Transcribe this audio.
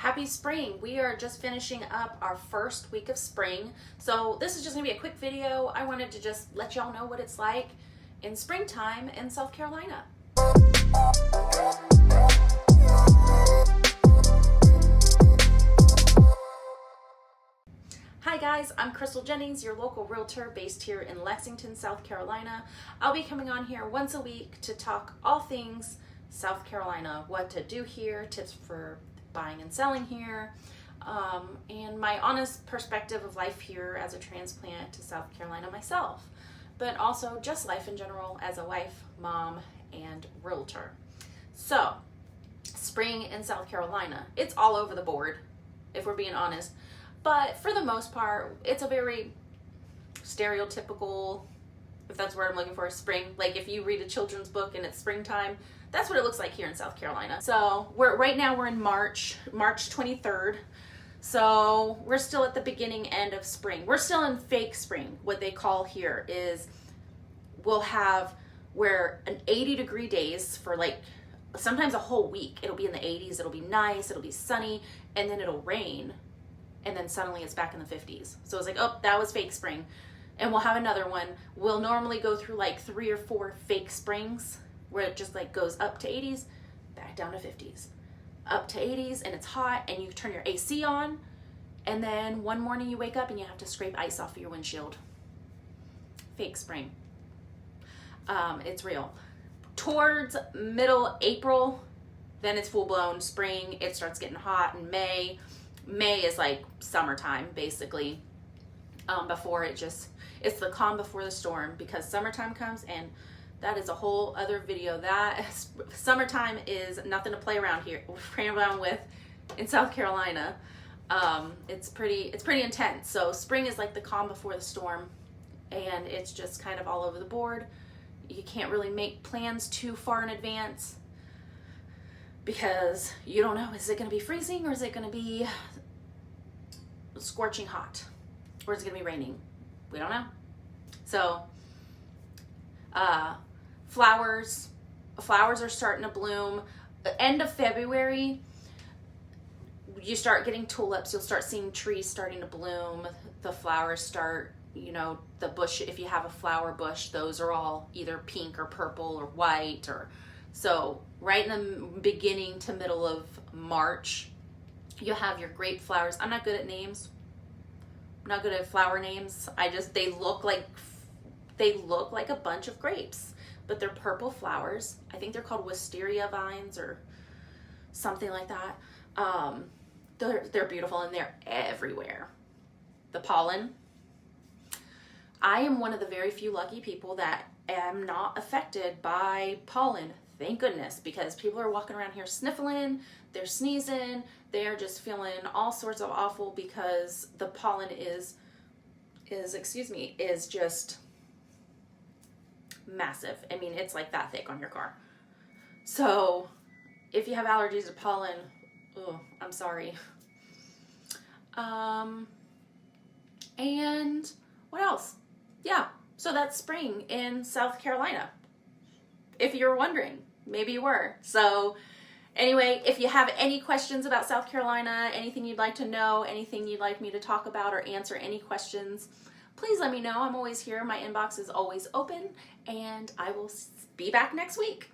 Happy spring. We are just finishing up our first week of spring. So this is just gonna be a quick video. I wanted to just let y'all know what it's like in springtime in South Carolina. Hi guys, I'm Crystal Jennings, your local realtor based here in Lexington, South Carolina. I'll be coming on here once a week to talk all things South Carolina, what to do here, tips for buying and selling here, and my honest perspective of life here as a transplant to South Carolina myself, but also just life in general as a wife, mom, and realtor. So, spring in South Carolina, it's all over the board, if we're being honest, but for the most part, it's a very stereotypical, if that's the word I'm looking for, spring. Like if you read a children's book and it's springtime, that's what it looks like here in South Carolina. So right now we're in March 23rd. So we're still at the beginning end of spring. We're still in fake spring. What they call here is we'll have where an 80-degree days for like sometimes a whole week. It'll be in the 80s, it'll be nice, it'll be sunny, and then it'll rain. And then suddenly it's back in the 50s. So it's like, oh, that was fake spring. And we'll have another one. We'll normally go through like 3 or 4 fake springs where it just like goes up to 80s, back down to 50s, up to 80s, and it's hot, and you turn your AC on, and then one morning you wake up and you have to scrape ice off of your windshield. Fake spring. It's real. Towards middle April, then it's full-blown spring. It starts getting hot in May. May is like summertime, basically. Before it's the calm before the storm, because summertime comes, and that is a whole other video. Summertime is nothing to play around with in South Carolina. It's pretty intense. So spring is like the calm before the storm, and it's just kind of all over the board. You can't really make plans too far in advance because you don't know, is it going to be freezing or is it going to be scorching hot, or is it going to be raining? We don't know. So flowers are starting to bloom. End of February, you start getting tulips. You'll start seeing trees starting to bloom. The flowers start, the bush, if you have a flower bush, those are all either pink or purple or white. So right in the beginning to middle of March, you have your grape flowers. I'm not good at names. I'm not good at flower names. They look like a bunch of grapes, but they're purple flowers. I think they're called wisteria vines or something like that. They're beautiful, and they're everywhere. The pollen. I am one of the very few lucky people that am not affected by pollen. Thank goodness, because people are walking around here sniffling, they're sneezing, they're just feeling all sorts of awful because the pollen is just massive. I mean, it's like that thick on your car. So if you have allergies to pollen, I'm sorry. And what else? Yeah, so that's spring in South Carolina. If you're wondering, maybe you were. So anyway, if you have any questions about South Carolina, anything you'd like to know, anything you'd like me to talk about or answer any questions, please let me know. I'm always here. My inbox is always open, and I will be back next week.